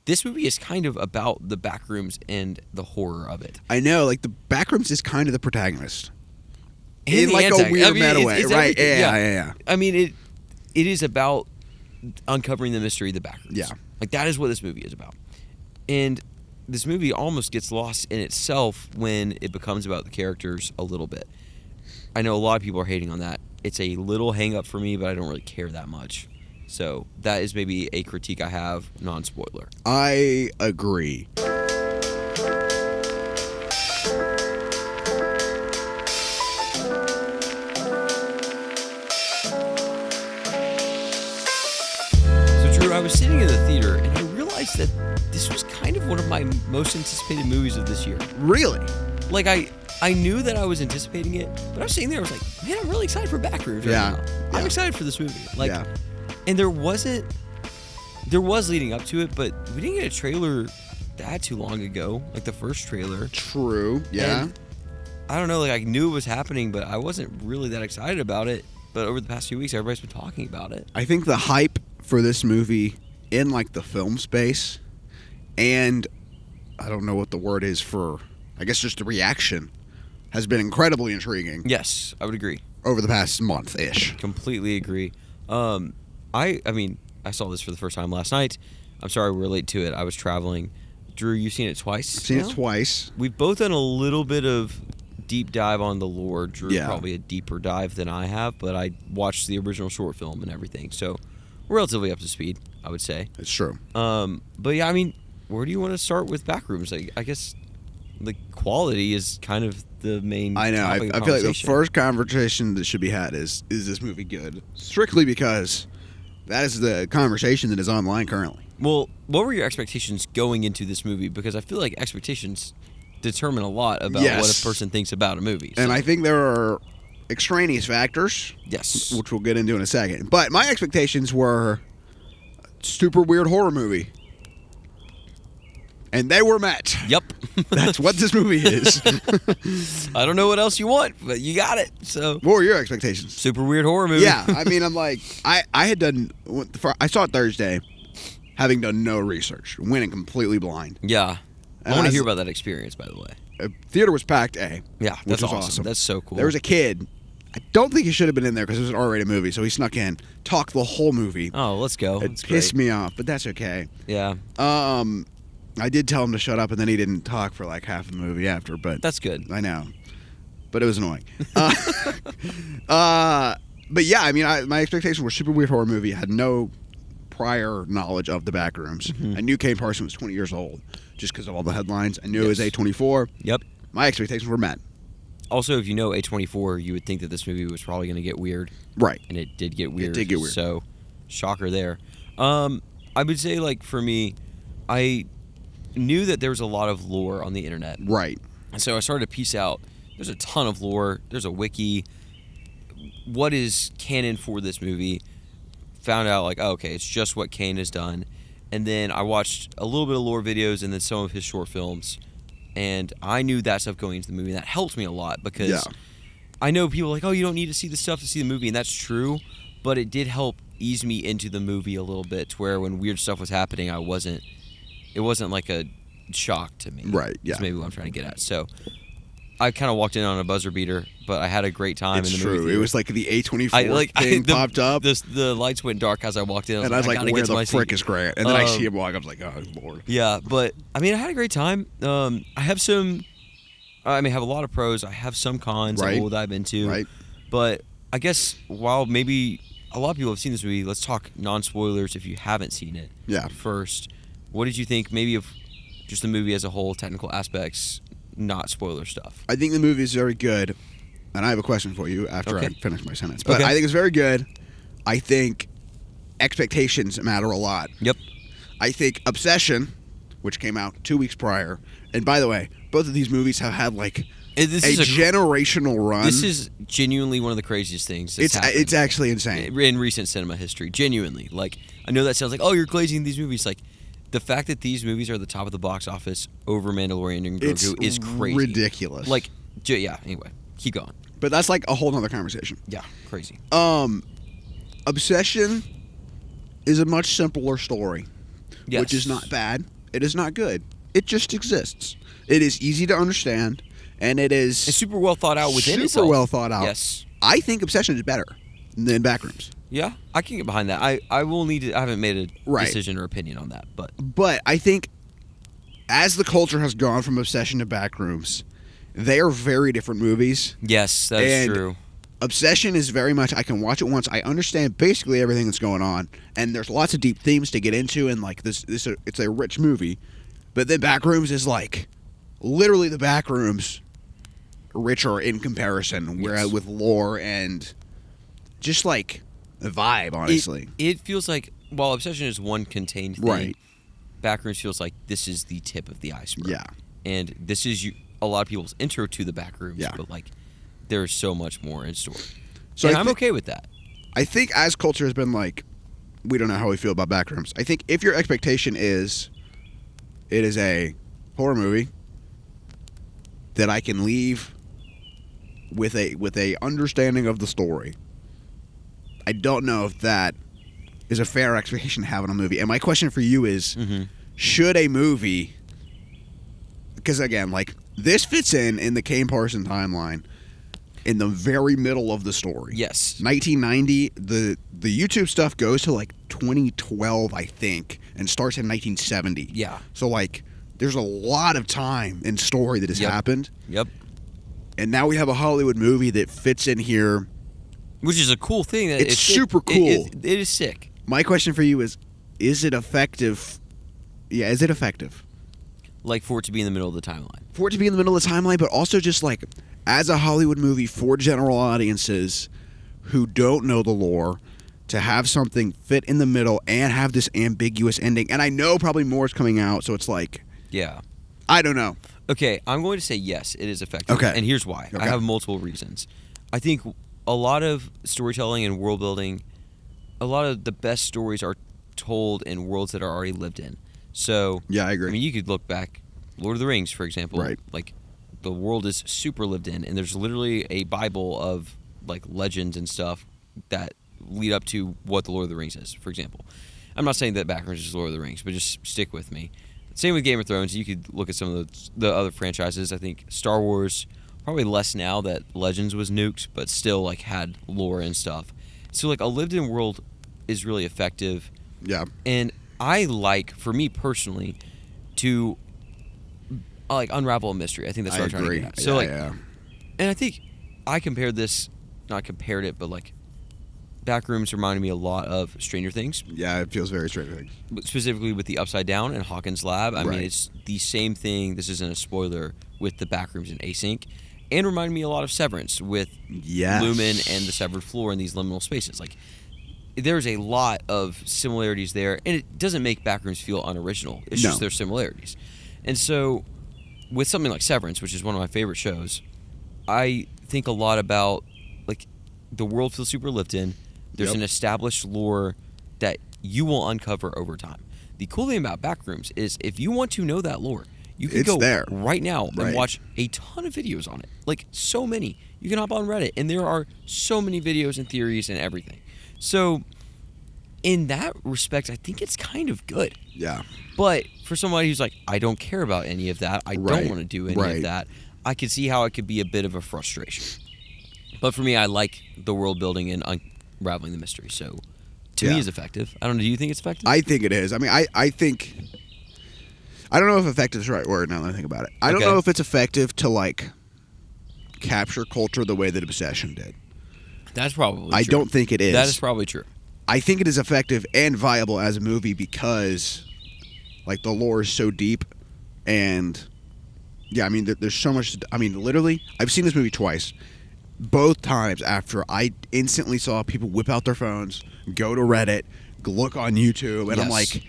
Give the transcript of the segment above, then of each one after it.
this movie is kind of about the Backrooms and the horror of it. I know, like the Backrooms is kind of the protagonist. And in the like a weird antagonist. meta way, It's right? everything. Yeah. I mean, it is about uncovering the mystery of the Backrooms. Yeah. Like, that is what this movie is about. And this movie almost gets lost in itself when it becomes about the characters a little bit. I know a lot of people are hating on that. It's a little hang-up for me, but I don't really care that much. So that is maybe a critique I have, non-spoiler. I agree. I was sitting in the theater and I realized that this was kind of one of my most anticipated movies of this year. Really? Like I knew that I was anticipating it, but I was sitting there, I was like, man, I'm really excited for Backrooms right now. I'm excited for this movie. Like, and there was leading up to it, but we didn't get a trailer that too long ago, like the first trailer. True. Yeah. And I don't know, like I knew it was happening, but I wasn't really that excited about it. But over the past few weeks, everybody's been talking about it. I think the hype for this movie in like the film space, and I don't know what the word is for, I guess just the reaction, has been incredibly intriguing. Yes, I would agree. Over the past month-ish. Completely agree. I mean, I saw this for the first time last night. I'm sorry we're late to it. I was traveling. Drew, you've seen it twice? I've seen it twice. We've both done a little bit of deep dive on the lore. Drew probably a deeper dive than I have, but I watched the original short film and everything, so we're relatively up to speed, I would say. It's true. But yeah, I mean, where do you want to start with Backrooms? Like, I guess the quality is kind of the main. I know. I feel like the first conversation that should be had is this movie good? Strictly because that is the conversation that is online currently. Well, what were your expectations going into this movie? Because I feel like expectations determine a lot about what a person thinks about a movie. And I think there are extraneous factors. Yes. Which we'll get into in a second. But my expectations were super weird horror movie. And they were met. Yep. That's what this movie is. I don't know what else you want, but you got it. So, what were your expectations? Super weird horror movie. Yeah. I mean, I'm like, I had done, I saw it Thursday, having done no research, went in completely blind. Yeah. I want to hear about that experience, by the way. Theater was packed Yeah, that's awesome. That's so cool. There was a kid. I don't think he should have been in there because it was an R-rated movie, so he snuck in, talked the whole movie. Oh, let's go. It pissed me off, but that's okay. Yeah. I did tell him to shut up, and then he didn't talk for like half the movie after, but that's good. I know. But it was annoying. But yeah, I mean, my expectations were super weird horror movie. I had no prior knowledge of the Backrooms. Mm-hmm. I knew Kane Parsons was 20 years old just because of all the headlines. I knew it was A24. Yep. My expectations were met. Also, if you know A24, you would think that this movie was probably going to get weird. Right. And it did get weird. It did get weird. So, shocker there. I would say, like, for me, I knew that there was a lot of lore on the internet. Right. And so I started to piece out, there's a ton of lore. There's a wiki. What is canon for this movie? Found out, like, oh, okay, it's just what Kane has done. And then I watched a little bit of lore videos and then some of his short films. And I knew that stuff going into the movie. And that helped me a lot because I know people are like, oh, you don't need to see the stuff to see the movie. And that's true. But it did help ease me into the movie a little bit to where when weird stuff was happening, it wasn't like a shock to me. Right, yeah. That's maybe what I'm trying to get at. So I kind of walked in on a buzzer beater, but I had a great time in the movie theater. It was like the A24 thing popped up. The lights went dark as I walked in. I was like, where the frick is Grant? And then I see him walk. I was like, oh, Lord. Yeah, but, I mean, I had a great time. I have a lot of pros. I have some cons that we'll dive into. Right. But I guess while maybe a lot of people have seen this movie, let's talk non-spoilers if you haven't seen it. Yeah. First, what did you think maybe of just the movie as a whole, technical aspects, not spoiler stuff? I think the movie is very good, and I have a question for you after I finish my sentence. But I think it's very good. I think expectations matter a lot. Yep. I think Obsession, which came out 2 weeks prior, and by the way, both of these movies have had like this a generational run. This is genuinely one of the craziest things that's happened. It's actually insane. In recent cinema history, genuinely. Like, I know that sounds like, oh, you're glazing these movies. Like, the fact that these movies are at the top of the box office over Mandalorian and Grogu is crazy. Ridiculous. Like, yeah, anyway, keep going. But that's like a whole nother conversation. Yeah, crazy. Obsession is a much simpler story, yes. which is not bad. It is not good. It just exists. It is easy to understand, and it is It's super well thought out within super itself. well thought out. Yes. I think Obsession is better than Backrooms. Yeah, I can get behind that. I will need to. I haven't made a Right. decision or opinion on that, but But I think as the culture has gone from Obsession to Backrooms, they are very different movies. yes, that's And true. Obsession is very much, I can watch it once, I understand basically everything that's going on, and there's lots of deep themes to get into, and like this it's a rich movie. But then Backrooms is like literally the Backrooms richer in comparison, whereas Yes. with lore and just like the vibe, honestly. It feels like while Obsession is one contained thing, Right. Backrooms feels like this is the tip of the iceberg. Yeah. And this is a lot of people's intro to the Backrooms, Yeah. but like there's so much more in store. So And I I'm thi- okay with that. I think as culture has been like, we don't know how we feel about Backrooms. I think if your expectation is it is a horror movie that I can leave with a understanding of the story, I don't know if that is a fair expectation to have in a movie. And my question for you is, should a movie, because again, like this fits in the Kane Parsons timeline in the very middle of the story. Yes. 1990, the YouTube stuff goes to like 2012, I think, and starts in 1970. Yeah. So like there's a lot of time and story that has Yep. happened. Yep. And now we have a Hollywood movie that fits in here. Which is a cool thing. That It's super cool. It is sick. My question for you is it effective? Yeah, is it effective? Like for it to be in the middle of the timeline. For it to be in the middle of the timeline, but also just like as a Hollywood movie for general audiences who don't know the lore, to have something fit in the middle and have this ambiguous ending. And I know probably more is coming out, so it's like, Yeah. I don't know. Okay, I'm going to say yes, it is effective. Okay. And here's why. Okay. I have multiple reasons. I think a lot of storytelling and world building, a lot of the best stories are told in worlds that are already lived in. So, Yeah, I agree. I mean, you could look back, Lord of the Rings, for example. Right. Like, the world is super lived in, and there's literally a Bible of, like, legends and stuff that lead up to what the Lord of the Rings is, for example. I'm not saying that Backrooms is Lord of the Rings, but just stick with me. Same with Game of Thrones. You could look at some of the other franchises. I think Star Wars, probably less now that Legends was nuked, but still, like, had lore and stuff. So, like, a lived-in world is really effective. Yeah. And I like, for me personally, to like unravel a mystery. I think that's what I'm trying to agree. get at. So yeah. and I think I compared this, not compared it, but like Backrooms reminded me a lot of Stranger Things, Yeah, it feels very straight. specifically with the Upside Down and Hawkins Lab. I mean, Right. it's the same thing. This isn't a spoiler with the Backrooms and Async, and reminded me a lot of Severance with Yes. Lumen and the severed floor in these liminal spaces. Like, there's a lot of similarities there, and it doesn't make Backrooms feel unoriginal. It's No. just their similarities. And so, with something like Severance, which is one of my favorite shows, I think a lot about, like, the world feels super lived in. There's Yep. an established lore that you will uncover over time. The cool thing about Backrooms is if you want to know that lore, you can It's go there. right now and Right. watch a ton of videos on it. Like, so many. You can hop on Reddit, and there are so many videos and theories and everything. So, in that respect, I think it's kind of good. Yeah. But for somebody who's like, I don't care about any of that, I Right. don't want to do any Right. of that, I could see how it could be a bit of a frustration. But for me, I like the world building and unraveling the mystery. So, to Yeah. me, it's effective. I don't know. Do you think it's effective? I think it is. I mean, I think, I don't know if effective is the right word now that I think about it. I don't Okay. know if it's effective to, like, capture culture the way that Obsession did. That's probably I true. don't think it is. That is probably true. I think it is effective and viable as a movie because, like, the lore is so deep, and yeah, I mean, there's so much. I mean, literally, I've seen this movie twice. Both times after I instantly saw people whip out their phones, go to Reddit, look on YouTube, and I'm Yes. like,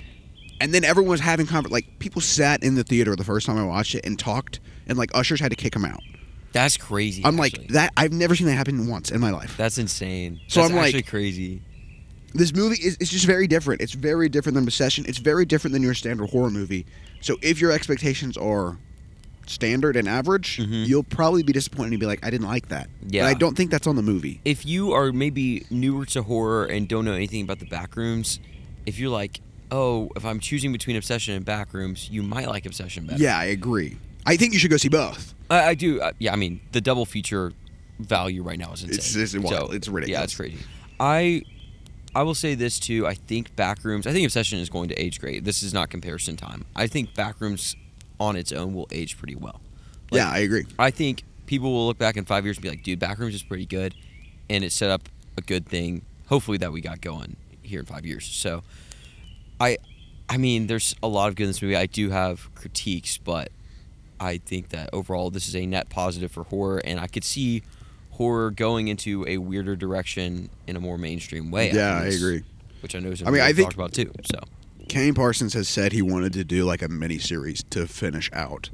and then everyone was having like people sat in the theater the first time I watched it and talked, and like ushers had to kick them out. That's crazy. I'm actually. like that. I've never seen that happen once in my life. That's insane. So That's I'm like- actually crazy. This movie is just very different. It's very different than Obsession. It's very different than your standard horror movie. So if your expectations are standard and average, you'll probably be disappointed and be like, I didn't like that. Yeah. And I don't think that's on the movie. If you are maybe newer to horror and don't know anything about the Backrooms, if you're like, oh, if I'm choosing between Obsession and Backrooms, you might like Obsession better. Yeah, I agree. I think you should go see both. I do. Yeah, I mean, the double feature value right now is insane. It's wild. It's ridiculous. Yeah, it's crazy. I will say this too. I think Backrooms. I think Obsession is going to age great. This is not comparison time. I think Backrooms on its own will age pretty well. Like, Yeah, I agree. I think people will look back in 5 years and be like, dude, Backrooms is pretty good, and it set up a good thing. Hopefully that we got going here in 5 years. So, I mean, there's a lot of good in this movie. I do have critiques, but I think that overall this is a net positive for horror, and I could see horror going into a weirder direction in a more mainstream way. Yeah, I agree. Which I know is I think talked about too. So Kane Parsons has said he wanted to do like a mini-series to finish out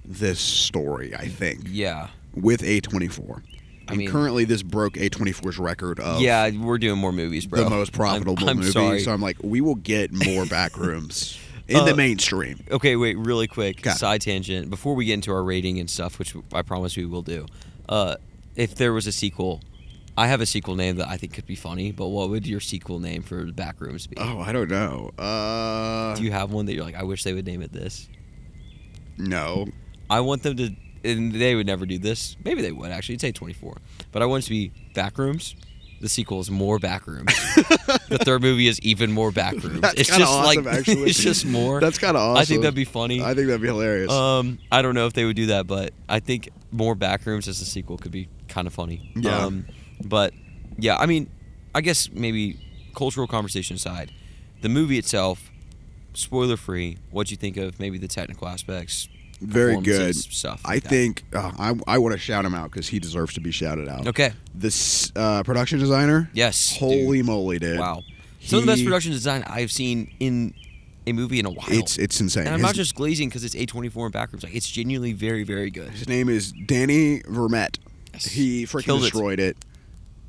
this story, I think. Yeah. With A24. I mean, currently this broke A24's record of yeah, we're doing more movies, bro. the most profitable I'm movie. sorry. So I'm like, we will get more Backrooms in the mainstream. Okay, wait, really quick, Okay. side tangent. Before we get into our rating and stuff, which I promise we will do, if there was a sequel, I have a sequel name that I think could be funny, but what would your sequel name for Backrooms be? Oh, I don't know. Do you have one that you're like, I wish they would name it this? No. I want them to, and they would never do this. Maybe they would, actually. It's A24. But I want it to be Backrooms. The sequel is more Backrooms. The third movie is even more Backrooms. That's It's kinda just awesome, like actually. it's just more. That's kind of awesome. I think that'd be funny. I think that'd be hilarious. I don't know if they would do that, but I think more Backrooms as a sequel could be kind of funny. Yeah. But yeah, I mean, I guess maybe cultural conversation aside, the movie itself, spoiler free. What'd you think of maybe the technical aspects? Very good performances, stuff. I like that? think I want to shout him out because he deserves to be shouted out. Okay. This production designer. Yes. Holy dude. moly, dude! Wow. Some of the best production design I've seen in a movie in a while. It's insane. And I'm not just glazing because it's A24 and Backrooms. Like, it's genuinely very, very good. His name is Danny Vermette. Yes. He freaking Killed it. destroyed it.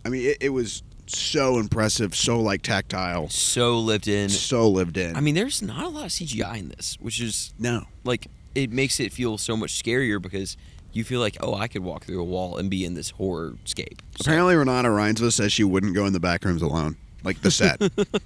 I mean, it was so impressive, so like tactile, So lived in. so lived in. I mean, there's not a lot of CGI in this, which is no. like, it makes it feel so much scarier because you feel like, oh, I could walk through a wall and be in this horror scape. So, Apparently, Renata Reinsva says she wouldn't go in the back rooms alone, like the set.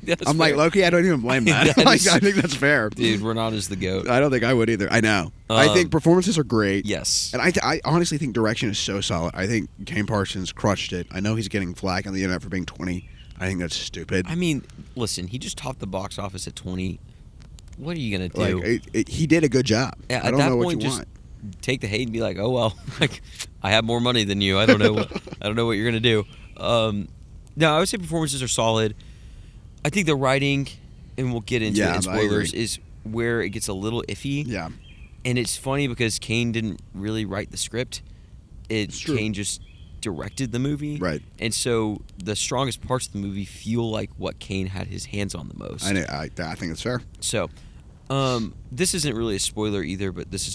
that's I'm like, fair. Loki, I don't even blame that. That Like, is- I think that's fair. Dude, Renata's the GOAT. I don't think I would either. I know. I think performances are great. Yes. And I honestly think direction is so solid. I think Kane Parsons crushed it. I know he's getting flack on the internet for being 20. I think that's stupid. I mean, listen, he just topped the box office at 20. What are you going to do? Like, he did a good job. Yeah, I at don't that know what point, you just want. take the hate and be like, oh well, like I have more money than you. I don't know. I don't know what you're gonna do. No, I would say performances are solid. I think the writing, and we'll get into it in I agree. spoilers, is where it gets a little iffy. Yeah. And it's funny because Kane didn't really write the script. It's true. Kane just directed the movie. Right. And so the strongest parts of the movie feel like what Kane had his hands on the most. I think it's fair. So, this isn't really a spoiler either, but this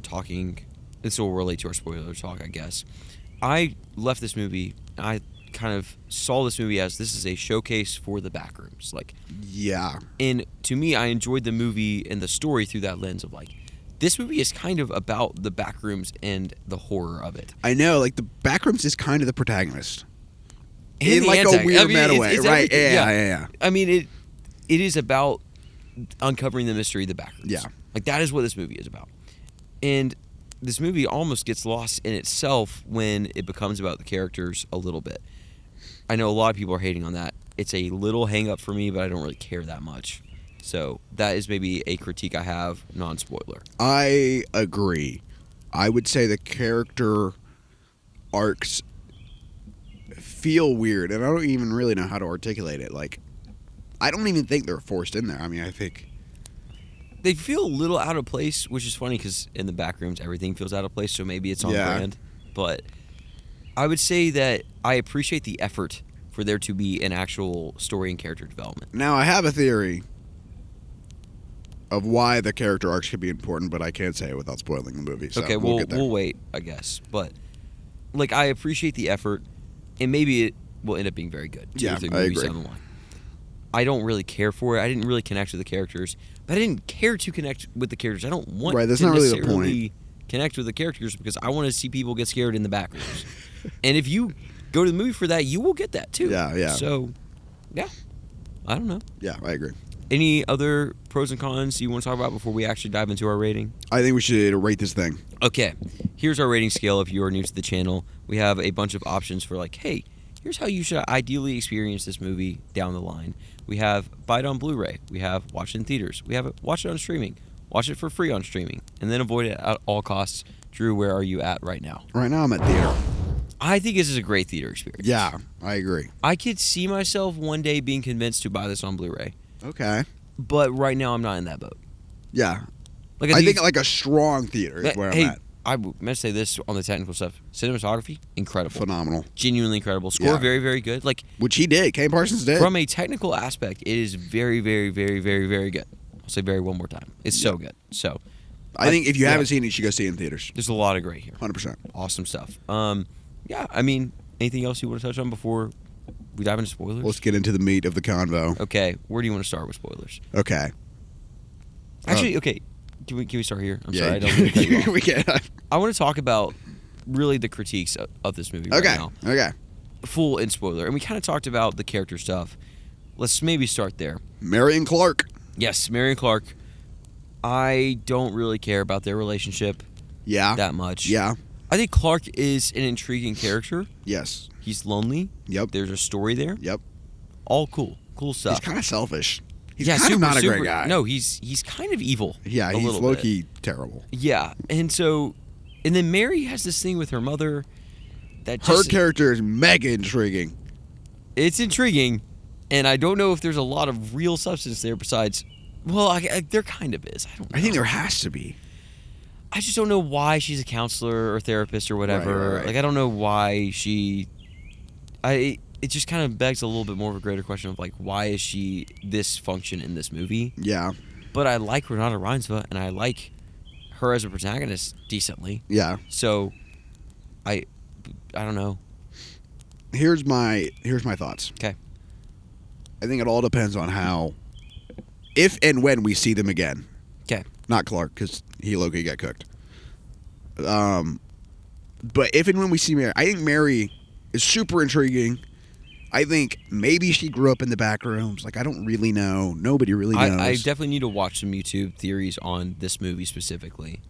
will relate to our spoiler talk, I guess. I left this movie, I kind of saw this movie as this is a showcase for the Backrooms. Like, Yeah. and to me, I enjoyed the movie and the story through that lens of like, this movie is kind of about the Backrooms and the horror of it. I know, like the Backrooms is kind of the protagonist. And In the like a antagonist. weird I mean, meta it's way. Right. everything. Yeah. I mean, it is about uncovering the mystery of the Backrooms. Yeah. Like, that is what this movie is about. And this movie almost gets lost in itself when it becomes about the characters a little bit. I know a lot of people are hating on that. It's a little hang up for me, but I don't really care that much. So that is maybe a critique I have, non-spoiler. I agree. I would say the character arcs feel weird, and I don't even really know how to articulate it. Like, I don't even think they're forced in there. I mean, I think They feel a little out of place, which is funny because in the Backrooms, everything feels out of place, so maybe it's on brand. But I would say that I appreciate the effort for there to be an actual story and character development. now I have a theory of why the character arcs could be important, but I can't say it without spoiling the movie. So Okay, we'll get there. we'll wait, I guess. But like, I appreciate the effort, and maybe it will end up being very good. Yeah, 2 or 3 I movies agree. down the line. I don't really care for it. I didn't really connect with the characters, but I didn't care to connect with the characters. I don't want Right, that's to not really the necessarily connect with the characters because I want to see people get scared in the Backrooms. And if you go to the movie for that, you will get that too. Yeah. So, yeah, I don't know. Yeah, I agree. Any other pros and cons you want to talk about before we actually dive into our rating? I think we should rate this thing. Okay, here's our rating scale if you are new to the channel. We have a bunch of options for like, hey, here's how you should ideally experience this movie down the line. We have buy it on Blu-ray. We have watch it in theaters. We have watch it on streaming. Watch it for free on streaming. And then avoid it at all costs. Drew, where are you at right now? Right now I'm at theater. I think this is a great theater experience. Yeah, I agree. I could see myself one day being convinced to buy this on Blu-ray. Okay. But right now I'm not in that boat. Yeah. Like I think like a strong theater is where I'm at. I meant to say this on the technical stuff. Cinematography, incredible. Phenomenal. Genuinely incredible. Score, very, very good. Like, which he did. Kane Parsons did. From a technical aspect, it is very, very, very, very, very good. I'll say very one more time. It's so good. So, I think if you haven't seen it, you should go see it in theaters. There's a lot of great here. 100%. Awesome stuff. Yeah, I mean, anything else you want to touch on before we dive into spoilers? Let's get into the meat of the convo. Okay, where do you want to start with spoilers? Okay. Actually, okay. Can we start here? I'm sorry, I don't mean mean to cut you off. We can. I want to talk about really the critiques of this movie right now. Okay. Full in spoiler. And we kind of talked about the character stuff. Let's maybe start there. Mary and Clark. Yes, Mary and Clark. I don't really care about their relationship that much. Yeah. I think Clark is an intriguing character. Yes. He's lonely. Yep. There's a story there. Yep. All cool. Cool stuff. He's kind of selfish. He's kind of of not a great guy. No, he's kind of evil. Yeah, he's low-key terrible. Yeah, and then Mary has this thing with her mother that her character is mega intriguing. It's intriguing, and I don't know if there's a lot of real substance there besides. Well, there kind of is. I don't know. I think there has to be. I just don't know why she's a counselor or therapist or whatever. Right. Like, I don't know why she. It just kind of begs a little bit more of a greater question of like, why is she this function in this movie? Yeah. But I like Renata Reinsva, and I like her as a protagonist decently. Yeah. So, I don't know. Here's my thoughts. Okay. I think it all depends on how, if and when we see them again. Okay. Not Clark, because he low-key got cooked. But if and when we see Mary, I think Mary is super intriguing. I think maybe she grew up in the Backrooms. Like, I don't really know. Nobody really knows. I definitely need to watch some YouTube theories on this movie specifically.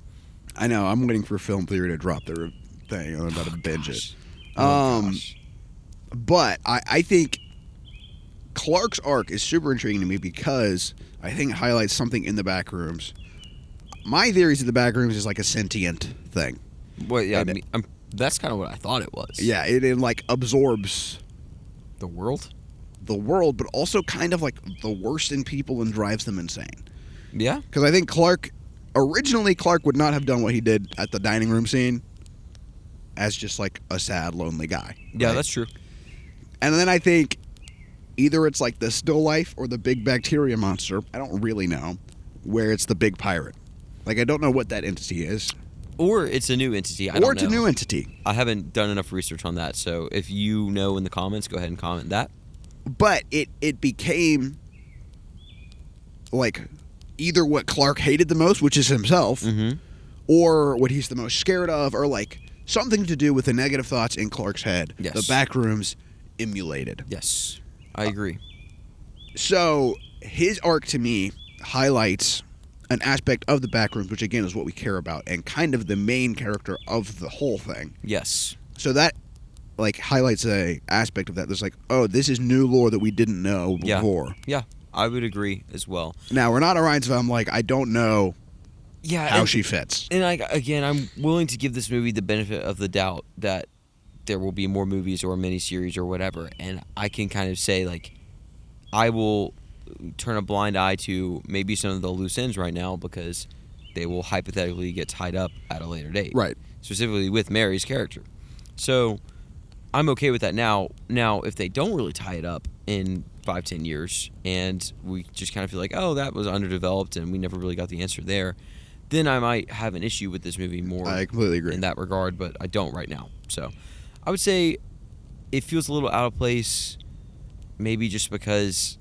I know. I'm waiting for Film Theory to drop their thing. I'm about to binge it. But I think Clark's arc is super intriguing to me because I think it highlights something in the Backrooms. My theories of the Backrooms is like a sentient thing. Well, yeah, that's kind of what I thought it was. Yeah, it like absorbs the world, but also kind of like the worst in people and drives them insane. Yeah, because I think Clark would not have done what he did at the dining room scene as just like a sad, lonely guy. Yeah, right? That's true. And then I think either it's like the still life or the big bacteria monster. I don't really know where it's the big pirate. Like, I don't know what that entity is. Or it's a new entity. Or it's a new entity. I haven't done enough research on that, so if you know in the comments, go ahead and comment that. But it became like either what Clark hated the most, which is himself, or what he's the most scared of, or like something to do with the negative thoughts in Clark's head. Yes. The Backrooms emulated. Yes, I agree. So his arc to me highlights an aspect of the Backrooms, which again is what we care about, and kind of the main character of the whole thing. Yes. So that like highlights a aspect of that. There's like, oh, this is new lore that we didn't know before. Yeah, I would agree as well. Now, Renata Reinsva, I'm like, I don't know how she fits. And again, I'm willing to give this movie the benefit of the doubt that there will be more movies or a miniseries or whatever, and I can kind of say like, I will turn a blind eye to maybe some of the loose ends right now because they will hypothetically get tied up at a later date. Right. Specifically with Mary's character. So I'm okay with that now. Now, if they don't really tie it up in 5-10 years and we just kind of feel like, oh, that was underdeveloped and we never really got the answer there, then I might have an issue with this movie more. I completely agree. In that regard, but I don't right now. So I would say it feels a little out of place, maybe just because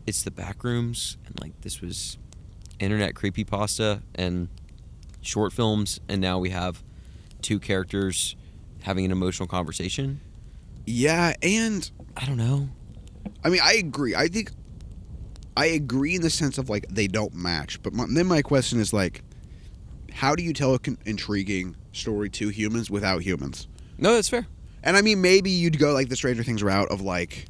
it's the Backrooms, and like this was internet creepypasta and short films, and now we have two characters having an emotional conversation. Yeah, and I don't know. I mean, I agree. I think I agree in the sense of like they don't match, but then my question is like, how do you tell an intriguing story to humans without humans? No, that's fair. And I mean, maybe you'd go like the Stranger Things route of like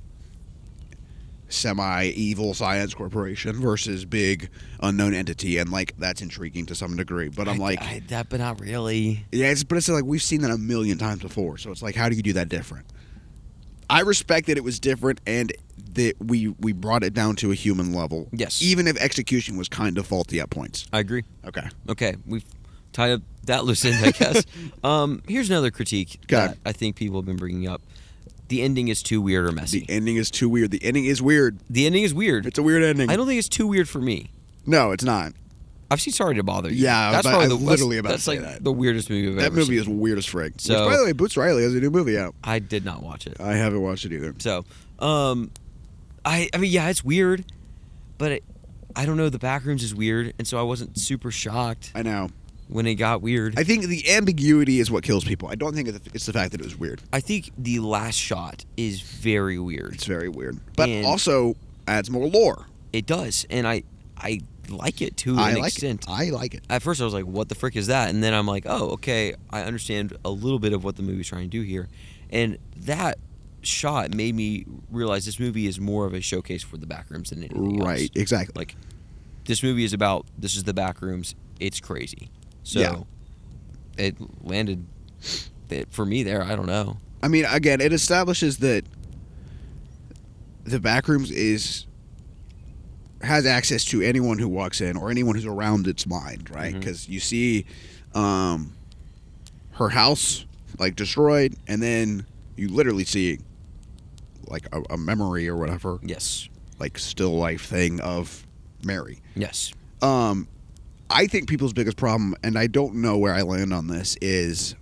semi-evil science corporation versus big unknown entity, and like that's intriguing to some degree. But I'm like, but not really. Yeah, but it's like we've seen that a million times before. So it's like, how do you do that different? I respect that it was different and that we brought it down to a human level. Yes. Even if execution was kind of faulty at points. I agree. Okay. We've tied up that loose end, I guess. Here's another critique that I think people have been bringing up. The ending is too weird or messy. The ending is too weird. The ending is weird. The ending is weird. It's a weird ending. I don't think it's too weird for me. No, it's not. I've seen Sorry to Bother You. Yeah, that's probably that's like the weirdest movie I've ever seen. That movie is weird as frig. So, which, by the way, Boots Riley has a new movie out. I did not watch it. I haven't watched it either. So, I mean, yeah, it's weird, but I don't know. The Backrooms is weird, and so I wasn't super shocked. I know. When it got weird. I think the ambiguity is what kills people. I don't think it's the fact that it was weird. I think the last shot is very weird. It's very weird. But also adds more lore. It does, and I like it to an extent. I like it. At first I was like, what the frick is that? And then I'm like, oh, okay, I understand a little bit of what the movie's trying to do here. And that shot made me realize this movie is more of a showcase for the Backrooms than anything else. Right, exactly. Like, this movie is about, this is the Backrooms, it's crazy. So, yeah. It landed for me there. I don't know. I mean, again, it establishes that the Backrooms has access to anyone who walks in or anyone who's around its mind, right? Because you see her house like destroyed, and then you literally see like a memory or whatever. Yes. Like still life thing of Mary. Yes. I think people's biggest problem, and I don't know where I land on this, is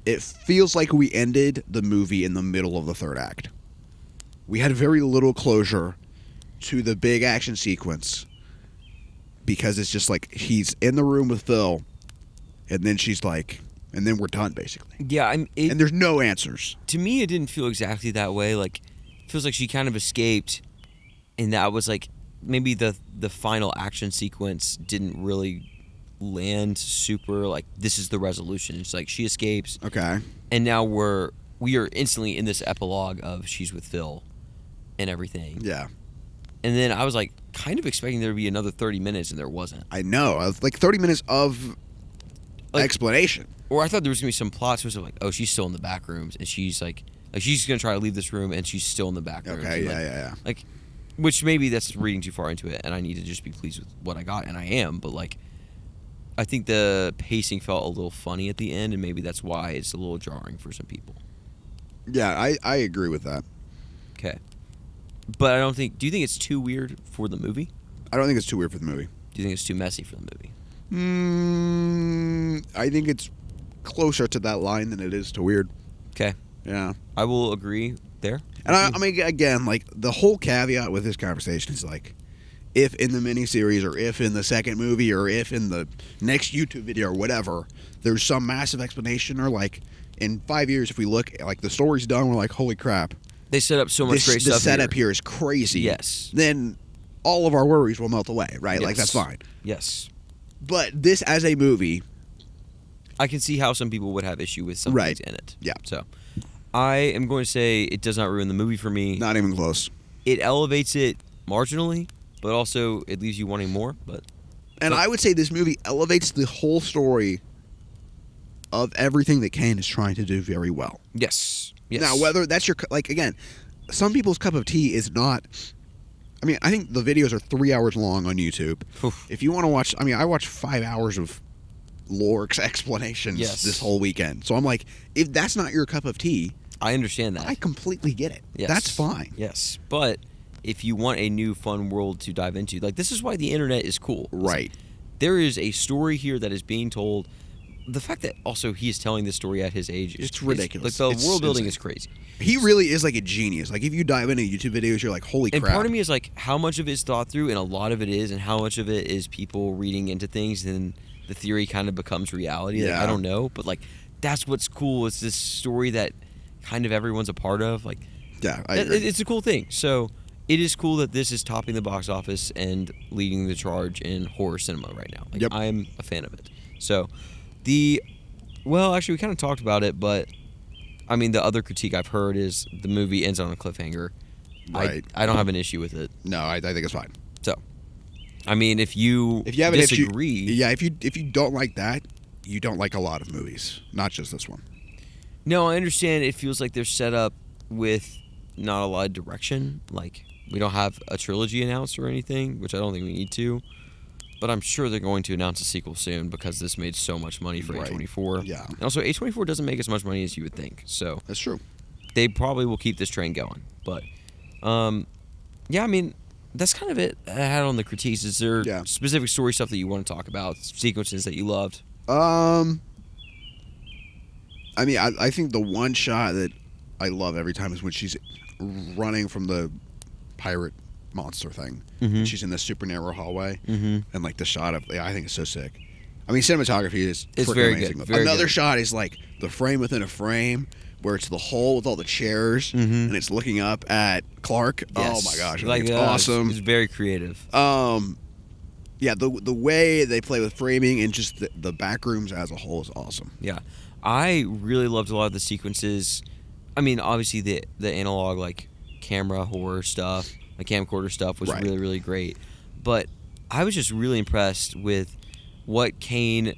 it feels like we ended the movie in the middle of the third act. We had very little closure to the big action sequence because it's just like he's in the room with Phil, and then she's like, and then we're done basically. Yeah, and there's no answers. To me, it didn't feel exactly that way. Like, it feels like she kind of escaped, and that was like maybe the final action sequence didn't really land super like this is the resolution. It's like she escapes. Okay. And now we are instantly in this epilogue of she's with Phil and everything. Yeah. And then I was like kind of expecting there to be another 30 minutes and there wasn't. I know. I was like 30 minutes of explanation. Or I thought there was going to be some plot twist of like, oh, she's still in the back rooms and she's like she's going to try to leave this room and she's still in the back rooms. Okay, and yeah. Like, which maybe that's reading too far into it, and I need to just be pleased with what I got, and I am. But like, I think the pacing felt a little funny at the end, and maybe that's why it's a little jarring for some people. Yeah, I agree with that. Okay, but I don't think. Do you think it's too weird for the movie? I don't think it's too weird for the movie. Do you think it's too messy for the movie? I think it's closer to that line than it is to weird. Okay. Yeah, I will agree there. And I mean, again, like the whole caveat with this conversation is like, if in the miniseries or if in the second movie or if in the next YouTube video or whatever, there's some massive explanation, or like in 5 years if we look like the story's done, we're like, holy crap, they set up so much great stuff. The setup here is crazy. Yes. Then all of our worries will melt away, right? Yes. Like that's fine. Yes. But this as a movie, I can see how some people would have issue with some things in it. Yeah. So I am going to say it does not ruin the movie for me. Not even close. It elevates it marginally, but also it leaves you wanting more. And I would say this movie elevates the whole story of everything that Kane is trying to do very well. Yes. Yes. Now, whether that's your, like, again, some people's cup of tea is not, I mean, I think the videos are 3 hours long on YouTube. Oof. If you want to watch, I mean, I watched 5 hours of lore explanations this whole weekend. So I'm like, if that's not your cup of tea, I understand that. I completely get it. Yes. That's fine. Yes. But if you want a new fun world to dive into, like, this is why the internet is cool. Right. Like, there is a story here that is being told. The fact that also he is telling this story at his age is ridiculous. Like, the world building is crazy. He really is like a genius. Like, if you dive into YouTube videos, you're like, holy crap. And part of me is like, how much of it is thought through, and a lot of it is, and how much of it is people reading into things, and the theory kind of becomes reality. Like, I don't know, but like, that's what's cool. It's this story that kind of everyone's a part of. Like, yeah, I agree. It's a cool thing. So it is cool that this is topping the box office and leading the charge in horror cinema right now. Like, Yep. I'm a fan of it. So, well, actually, we kind of talked about it, but I mean, the other critique I've heard is the movie ends on a cliffhanger. Right. I don't have an issue with it. No, I think it's fine. So, I mean, if you have disagree, if you don't like that, you don't like a lot of movies, not just this one. no, I understand. It feels like they're set up with not a lot of direction. Like, we don't have a trilogy announced or anything, which I don't think we need to. But I'm sure they're going to announce a sequel soon because this made so much money for Right. A24. Yeah. And also, A24 doesn't make as much money as you would think. So That's true. they probably will keep this train going. But, yeah, I mean, that's kind of it I had on the critiques. Is there Yeah. specific story stuff that you want to talk about, sequences that you loved? I mean, I think the one shot that I love every time is when she's running from the pirate monster thing. Mhm. She's in the super narrow hallway, Mm-hmm. and like the shot of, I think it's so sick. I mean, cinematography is It's freaking very amazing. good, very Another good. shot is like the frame within a frame, where it's the hole with all the chairs, Mhm. and it's looking up at Clark. Yes. Oh my gosh, Like, it's awesome. It's very creative. Yeah, the way they play with framing and just the Backrooms as a whole is awesome. Yeah, I really loved a lot of the sequences. I mean, obviously the analog like camera horror stuff, the camcorder stuff was Right. really, really great. But I was just really impressed with what Kane,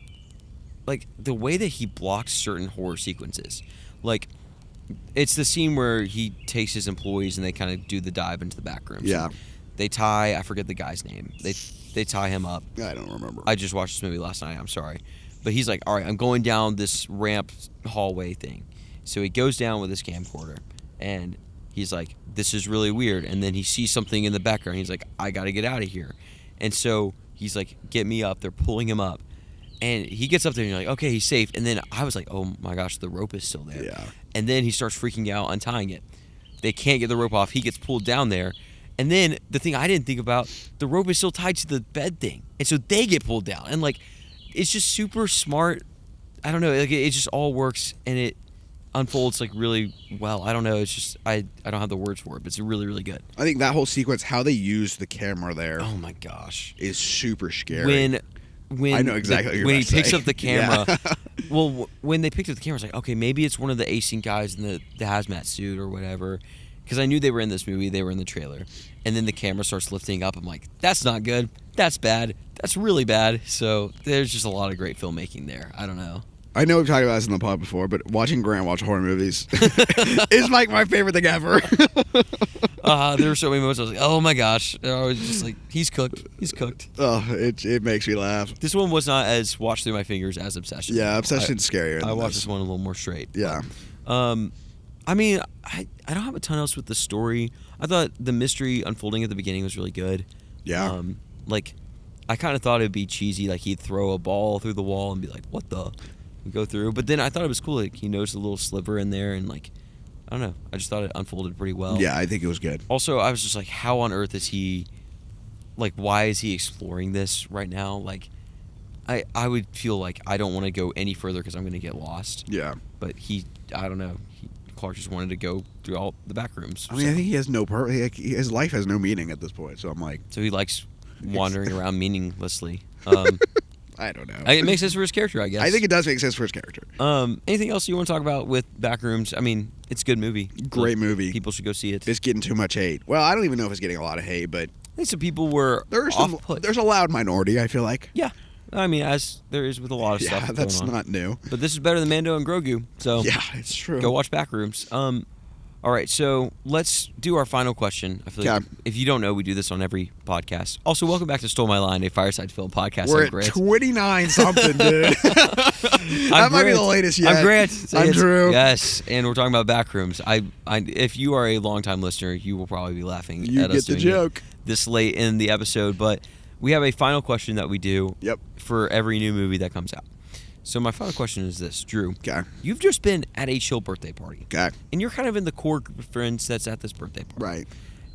like the way that he blocked certain horror sequences. Like, it's the scene where he takes his employees and they kind of do the dive into the back rooms. Yeah. They tie, I forget the guy's name. They tie him up. I don't remember. I just watched this movie last night. I'm sorry. But he's like, all right, I'm going down this ramp hallway thing. So he goes down with his camcorder. And he's like, this is really weird. And then he sees something in the background. He's like, I got to get out of here. And so he's like, get me up. They're pulling him up. And he gets up there and you're like, okay, he's safe. And then I was like, oh my gosh, the rope is still there. Yeah. And then he starts freaking out, untying it. They can't get the rope off. He gets pulled down there. And then the thing I didn't think about, the rope is still tied to the bed thing. And so they get pulled down. And like, it's just super smart. I don't know. Like, it just all works and it unfolds like really well. I don't know. It's just, I don't have the words for it, but it's really, really good. I think that whole sequence, how they use the camera there, Oh my gosh. is super scary. When I know exactly what you're when he about to picks say. up the camera. Yeah. Well, when they picked up the camera, it's like, okay, maybe it's one of the A-Scene guys in the hazmat suit or whatever. Because I knew they were in this movie. They were in the trailer. And then the camera starts lifting up. I'm like, that's not good. That's bad. That's really bad. So there's just a lot of great filmmaking there. I don't know. I know we've talked about this in the pod before, but watching Grant watch horror movies is like my favorite thing ever. There were so many moments I was like, oh my gosh. I was just like, he's cooked. He's cooked. Oh, it makes me laugh. This one was not as watched through my fingers as Obsession. Yeah, Obsession's scarier. I than watched this one a little more straight. Yeah. I mean, I don't have a ton else with the story. I thought the mystery unfolding at the beginning was really good. Yeah. Like, I kind of thought it'd be cheesy. Like, he'd throw a ball through the wall and be like, what the? We go through. But then I thought it was cool. Like, he noticed a little sliver in there and, like, I don't know. I just thought it unfolded pretty well. Yeah, I think it was good. Also, I was just like, how on earth is he, like, why is he exploring this right now? Like, I would feel like I don't want to go any further because I'm going to get lost. Yeah. But I don't know. Clark just wanted to go through all the back rooms. I mean, I think he has no purpose. Like, his life has no meaning at this point. So I'm like, So he likes wandering around meaninglessly. I don't know. It makes sense for his character, I guess. I think it does make sense for his character. Anything else you want to talk about with Backrooms? I mean, it's a good movie. Great movie. People should go see it. It's getting too much hate. Well, I don't even know if it's getting a lot of hate, but I think some people were there's off-put. a loud minority, I feel like. Yeah. I mean, as there is with a lot of stuff Yeah, that's going on. not new. But this is better than Mando and Grogu. So Yeah, it's true. go watch Backrooms. All right, so let's do our final question. I feel like Okay. if you don't know, we do this on every podcast. Also, welcome back to Stole My Line, a Fireside Film podcast. We're I'm at Grant. 29 something, dude. That might be the latest yet. I'm Grant. I'm Drew. Yes, and we're talking about Backrooms. If you are a longtime listener, you will probably be laughing You at get us the doing joke. it this late in the episode. But we have a final question that we do Yep. for every new movie that comes out. So my final question is this, Drew. Okay. You've just been at a chill birthday party. Okay. And you're kind of in the core group of friends that's at this birthday party. Right.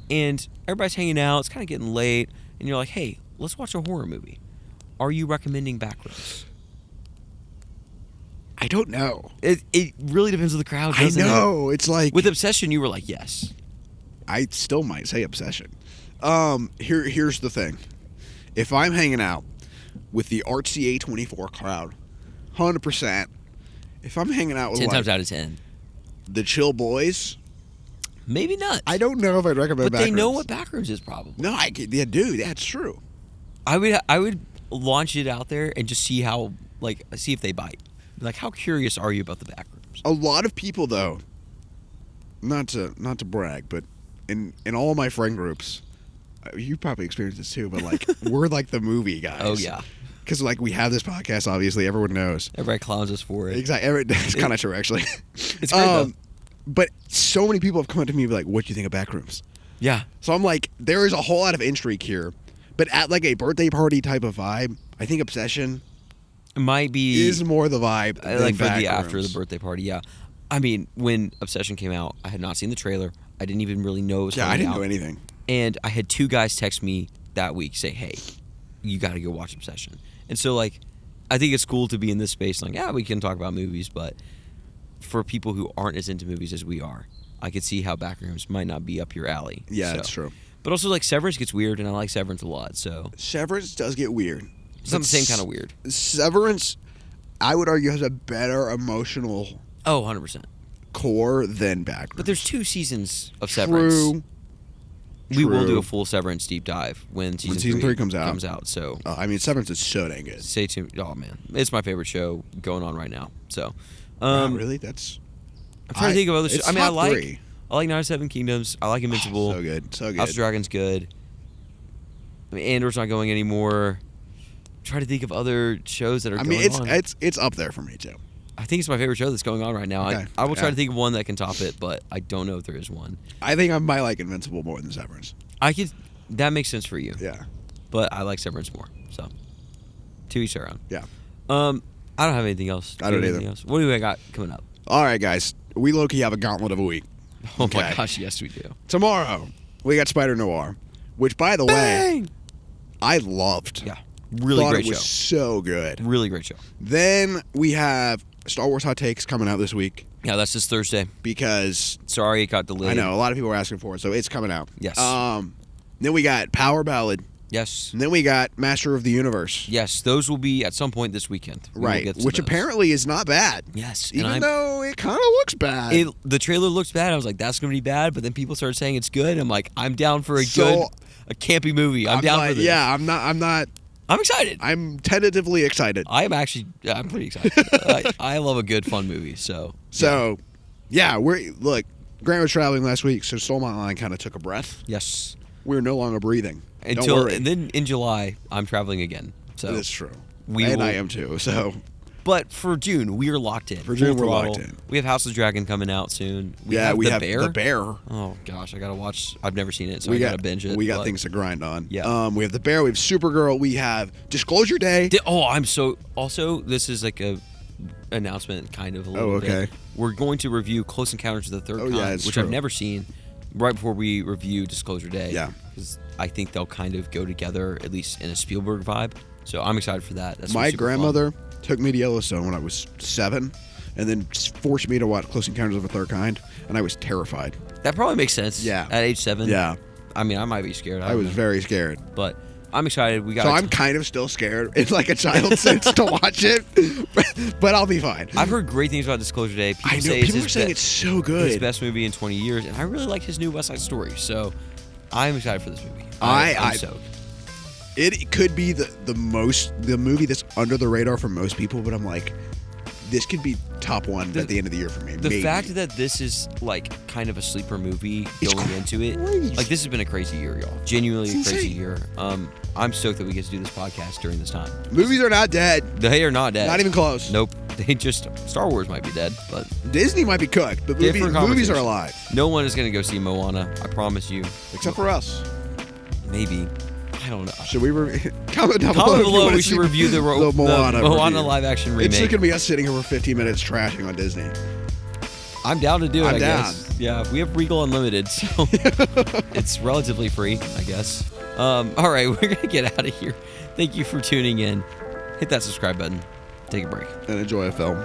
And everybody's hanging out. It's kind of getting late. And you're like, hey, let's watch a horror movie. Are you recommending Backrooms? I don't know. It really depends on the crowd, I doesn't it? know. It's like With Obsession, you were like, yes. I still might say Obsession. Here's the thing. If I'm hanging out with the artsy A24 crowd, 100%. If I'm hanging out with 10 times out of 10. the chill boys, maybe not. I don't know if I'd recommend. But Backrooms. they know what Backrooms is probably. No, yeah, dude, that's true. I would launch it out there and just see how see if they bite. Like, how curious are you about the Backrooms? A lot of people, though, not to brag, but in all of my friend groups, you probably experienced this too, but like we're like the movie guys. Oh yeah. Because like we have this podcast, obviously everyone knows. Everybody clowns us for it. Exactly. It's kind of true, actually. It's great though. But so many people have come up to me and be like, "What do you think of Backrooms?" Yeah. So I'm like, there is a whole lot of intrigue here, but at like a birthday party type of vibe, I think Obsession It might be is more the vibe. I like for the Backrooms. after the birthday party. Yeah. I mean, when Obsession came out, I had not seen the trailer. I didn't even really know it was coming I didn't out. know anything. And I had 2 guys text me that week say, "Hey, you got to go watch Obsession." And so like, I think it's cool to be in this space. Like, yeah, we can talk about movies, but for people who aren't as into movies as we are, I could see how Backrooms might not be up your alley. Yeah, so. that's true. But also, like, Severance gets weird, and I like Severance a lot. So Severance does get weird. it's not the same kind of weird. Severance, I would argue, has a better emotional Oh, 100%. core than Backrooms. But there's 2 seasons of Severance. True. We will do a full Severance deep dive when season 3 comes out. So I mean, Severance is so dang good. stay tuned. Oh man, it's my favorite show going on right now. So, Wow, really? That's. I'm trying to think of other shows. it's I mean, I top like 3. Night of 7 Kingdoms. I like Invincible. So good. So good. House of Dragon's good. I mean, Andor's not going anymore. I'm trying to think of other shows that are. I going mean, on. it's up there for me too. I think it's my favorite show that's going on right now. Okay. I will try Yeah. to think of one that can top it, but I don't know if there is one. I think I might like Invincible more than Severance. I could. That makes sense for you. Yeah. But I like Severance more. So, to each their own. Yeah. I don't have anything else. I don't Do you have either. anything else? What do I got coming up? All right, guys. We low-key have a gauntlet of a week. Oh Okay. my gosh, yes we do. Tomorrow, we got Spider Noir, which, by the way, Bang! I loved. Yeah, really Thought great it was show. so good. Really great show. Then we have Star Wars Hot Takes coming out this week Yeah, that's this Thursday. because Sorry it got delayed. I know a lot of people are asking for it, so it's coming out. Yes. Then we got Power Ballad, Yes. and then we got Master of the Universe. Yes, those will be at some point this weekend. We will Right, get to which those. apparently is not bad. Yes, and Even though it kind of looks bad. the trailer looks bad. I was like, that's gonna be bad. But then people started saying it's good. And I'm like, I'm down for a campy movie. I'm down for this. Yeah, I'm not. I'm excited. I'm tentatively excited. I'm pretty excited. I love a good fun movie. So yeah, Grant was traveling last week, so Soul Mountain Line kind of took a breath. yes. We're no longer breathing. Don't worry. And then in July I'm traveling again. So That's true. I I am too. So But for June we are locked in. For June, Full we're throttle. We We have House of the Dragon coming out soon. we have have the Bear. Oh gosh, I gotta watch. I've never seen it, so We I got gotta binge it. We got but- things to grind on. Yeah. We have the Bear. We have Supergirl. We have Disclosure Day. I'm so. Also, this is like a announcement, kind of a little okay. bit. We're going to review Close Encounters of the Third Oh, Kind, yeah, it's which true. I've never seen. Right before we review Disclosure Day. Yeah. Because I think they'll kind of go together, at least in a Spielberg vibe. So I'm excited for that. That's My super grandmother took me to Yellowstone when I was 7, and then forced me to watch Close Encounters of the Third Kind, and I was terrified. fun. That probably makes sense. Yeah. At age 7. Yeah. I mean, I might be scared. I was very scared. But I'm excited. We got. So I'm kind of still scared in like a child sense to watch it, but I'll be fine. I've heard great things about Disclosure Day. People I know say people it's are saying it's so his good. best movie in 20 years, and I really like his new West Side Story. So I'm excited for this movie. I'm I'm stoked. It could be the movie that's under the radar for most people, but I'm like, this could be top 1 at the end of the year for me. The maybe. fact that this is like kind of a sleeper movie It's going into it, crazy. like this has been a crazy year, y'all. Genuinely It's a crazy insane. year. I'm stoked that we get to do this podcast during this time. Movies are not dead. They are not dead. Not even close. Nope. They just Star Wars might be dead, but Disney might be cooked, but Different movies are conversation. alive. no one is gonna go see Moana. I promise you. Except for us. Maybe. I don't know. Should we comment down Comment if you below. wanna We should see review the Moana review. live action remake. It's just gonna be us sitting here for 15 minutes trashing on Disney. I'm down to do it. I'm I down. guess. Yeah, we have Regal Unlimited, so it's relatively free, I guess. All right, we're gonna get out of here. Thank you for tuning in. Hit that subscribe button. Take a break. And enjoy a film.